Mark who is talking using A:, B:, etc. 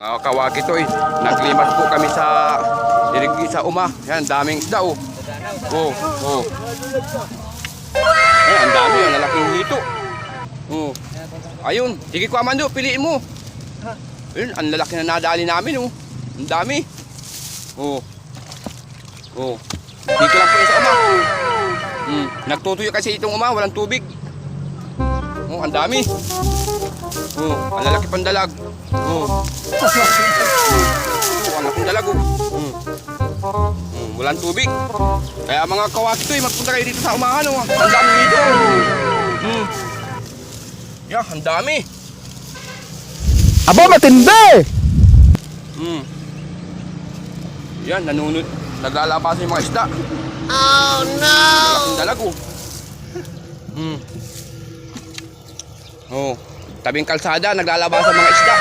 A: Kawaki to eh. Naglimas po kami sa dirigi sa uma. Yan, daming isda oh. Oh, oh. Eh, ang dami, ang lalaking hito. Oh. Ayun, sige ko Amando, piliin mo. Ayun, ang lalaki na nadali namin oh. Ang dami. Oh. Oh. Dito lang po yung sa uma. Nagtutuyo kasi itong uma, walang tubig. Oh, ang dami. Oh, ang lalaki pandalag. Oh. Oh, ang laking dalag oh. Walang tubig. Kaya mga kawaki to, magpunta kayo dito sa umahan oh. Ang dami dito. Yeah, ang dami.
B: Aba, matindi!
A: Yan, nanunod. Naglalabasan yung mga isda.
C: Oh no!
A: Ang dalag oh. Oh, tabing kalsada, naglalabasan mga isda.